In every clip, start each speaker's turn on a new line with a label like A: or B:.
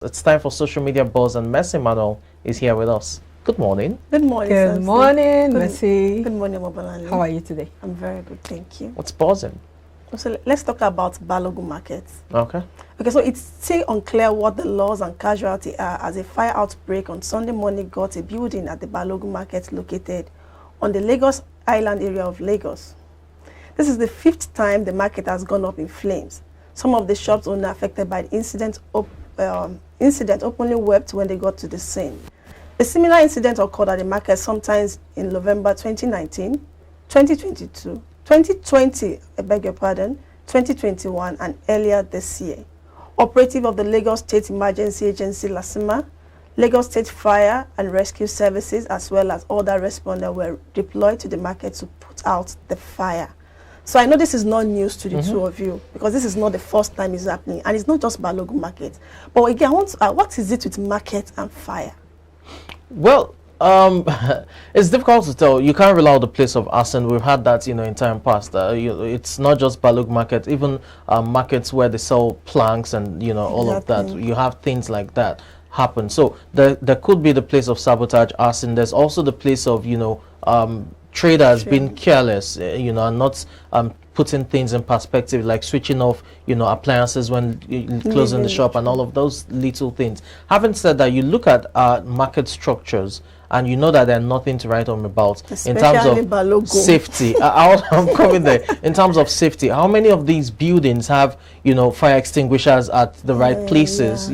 A: It's time for social media buzz, and Mercy Manuel is here with us. Good morning.
B: Good morning.
C: Good morning, Mercy.
B: Good morning, Mobalani.
C: How are you today?
B: I'm very good, thank you.
A: What's buzzing?
B: So let's talk about Balogun Market.
A: Okay.
B: Okay, so it's still unclear what the laws and casualty are as a fire outbreak on Sunday morning got a building at the Balogun Market located on the Lagos Island area of Lagos. This is the 5th time the market has gone up in flames. Some of the shops owners affected by the incident openly wept when they got to the scene. A similar incident occurred at the market sometimes in November 2019, 2022, 2020, I beg your pardon, 2021, and earlier this year. Operative of the Lagos State Emergency Agency LASEMA, Lagos State Fire and Rescue Services, as well as other responders were deployed to the market to put out the fire. So I know this is not news to the two of you, because this is not the first time it's happening, and it's not just Balogun Market. But again, I want to, what is it with market and fire?
A: Well, it's difficult to tell. You can't rely on the place of arson. We've had that, in time past. It's not just Balogun Market, even markets where they sell planks and all of that. You have things like that happen. So there could be the place of sabotage, arson. There's also the place of traders being careless, and not putting things in perspective, like switching off, appliances when closing the shop and all of those little things. Having said that, you look at market structures and you know that there's nothing to write home about.
B: Especially
A: in terms of
B: Balogun.
A: Safety. I'm coming there. In terms of safety, how many of these buildings have fire extinguishers at the right places,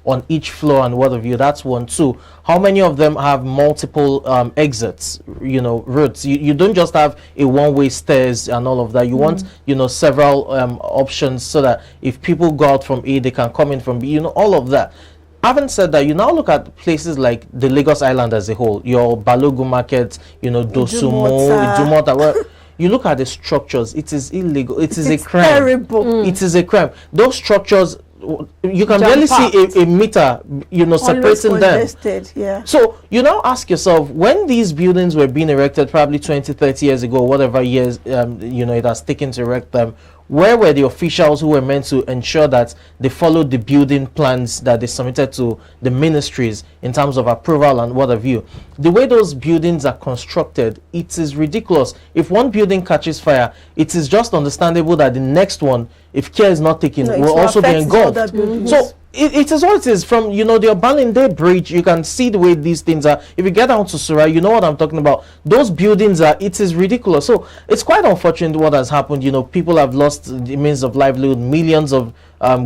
A: on each floor and what have you? That's one. Two, how many of them have multiple exits, routes? You don't just have a one-way stairs and all of that. You want several options so that if people go out from A, they can come in from B, all of that. Having said that, you now look at places like the Lagos Island as a whole, your Balogun Market, Dosumo, Idumota, where you look at the structures, it is illegal. It is a crime.
B: Terrible.
A: It is a crime. Those structures, you can barely see a meter, separating them.
B: Yeah.
A: So you now ask yourself, when these buildings were being erected, probably 20, 30 years ago, whatever years, it has taken to erect them, where were the officials who were meant to ensure that they followed the building plans that they submitted to the ministries in terms of approval and what have you? The way those buildings are constructed, it is ridiculous. If one building catches fire, it is just understandable that the next one, if care is not taken, will also be engulfed. So it is what it is. From the Obalinde Bridge, you can see the way these things are. If you get down to Surah, you know what I'm talking about. Those buildings it is ridiculous. So it's quite unfortunate what has happened. People have lost the means of livelihood, millions of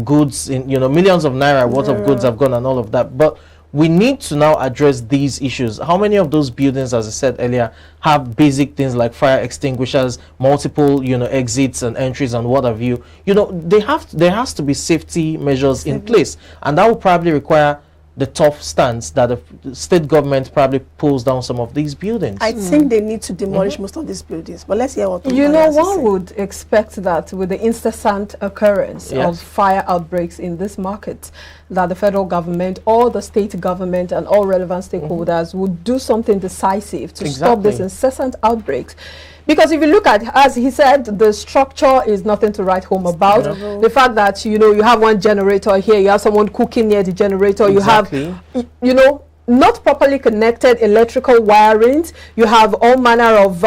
A: goods, millions of naira worth of goods have gone and all of that. But we need to now address these issues. How many of those buildings, as I said earlier, have basic things like fire extinguishers, multiple, exits and entries and what have you? There has to be safety measures in place, and that will probably require the tough stance that the state government probably pulls down some of these buildings.
B: I think they need to demolish most of these buildings, but let's hear what
C: one would expect that with the incessant occurrence of fire outbreaks in this market, that the federal government or the state government and all relevant stakeholders would do something decisive to stop this incessant outbreaks. Because if you look at, as he said, the structure is nothing to write home about. The fact that, you have one generator here, you have someone cooking near the generator, you have, not properly connected electrical wirings, you have all manner of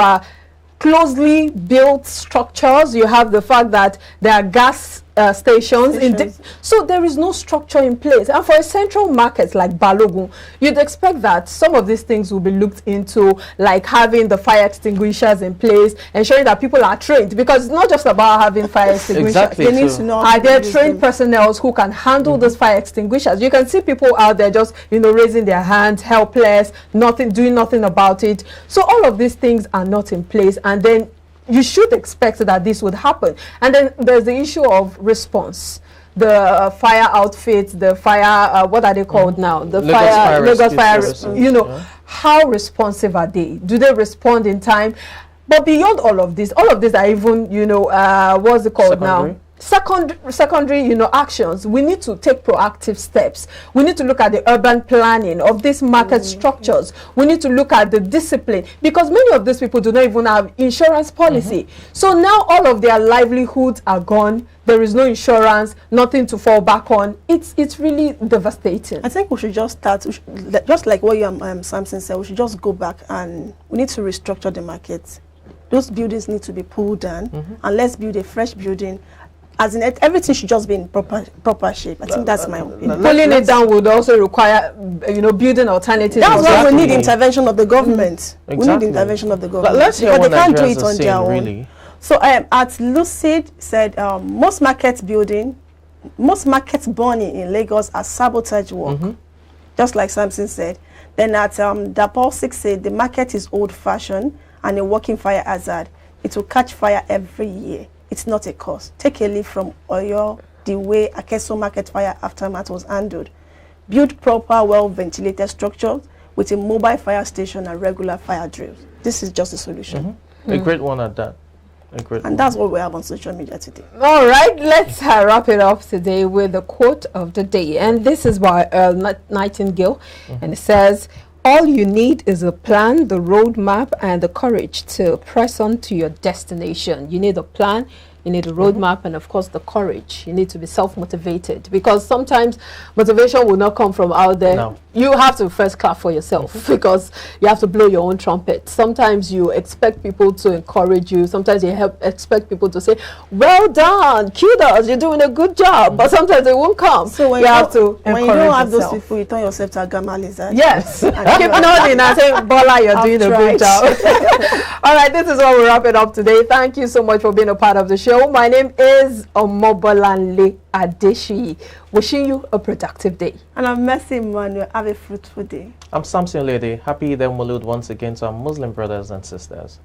C: closely built structures, you have the fact that there are gas stations. So there is no structure in place. And for a central market like Balogun, you'd expect that some of these things will be looked into, like having the fire extinguishers in place, ensuring that people are trained, because it's not just about having fire extinguishers.
B: They need to know,
C: are there trained personnel who can handle those fire extinguishers? You can see people out there just raising their hands, helpless, doing nothing about it. So all of these things are not in place, and then you should expect that this would happen. And then there's the issue of response. The fire outfits, the fire, what are they called now? The Lagos Fire, how responsive are they? Do they respond in time? But beyond all of this are even, what's it called now? secondary, you know, actions. We need to take proactive steps. We need to look at the urban planning of these market structures. We need to look at the discipline, because many of these people do not even have insurance policy. So now all of their livelihoods are gone. There is no insurance, nothing to fall back on. It's really devastating.
B: I think we should just start, just like what you Samson said, we should just go back and we need to restructure the market. Those buildings need to be pulled down, and let's build a fresh building. As in, everything should just be in proper shape. I think that's my opinion.
C: Pulling it down would also require, you know, building alternatives.
B: That's why we need intervention of the government. We need intervention of the government.
A: Let's hear
B: because
A: what
B: they can't do
A: Nigerians
B: it
A: are
B: on
A: saying,
B: their own.
A: really.
B: So at Lucid said most market burning in Lagos are sabotage work, just like Samson said. Then at Dapol 6 said the market is old-fashioned and a working fire hazard. It will catch fire every year. It's not a cause. Take a leaf from Oyo, the way Akeso market fire aftermath was handled. Build proper, well-ventilated structures with a mobile fire station and regular fire drills. This is just a solution.
A: A great one at that.
B: And that's what we have on social media today.
C: All right, let's wrap it up today with the quote of the day. And this is by Earl Nightingale. And it says, all you need is a plan, the roadmap, and the courage to press on to your destination. You need a plan, you need a roadmap, and of course the courage. You need to be self-motivated, because sometimes motivation will not come from out there.
A: No.
C: You have to first clap for yourself, because you have to blow your own trumpet. Sometimes you expect people to encourage you. Sometimes you expect people to say, well done, kudos, you're doing a good job. But sometimes they won't come.
B: So when
C: you have to encourage
B: when you don't have
C: yourself.
B: those people, you turn yourself to a gamma lizard.
C: Yes. Keep nodding and say, Bola, you're doing a good job. All right, this is what we wrap it up today. Thank you so much for being a part of the show. My name is Omobolanle Adeshi. Wishing you a productive day.
B: And I'm Mercy Emmanuel. Have a fruitful day.
A: I'm Samson Lady. Happy Eid al-Maulud once again to our Muslim brothers and sisters.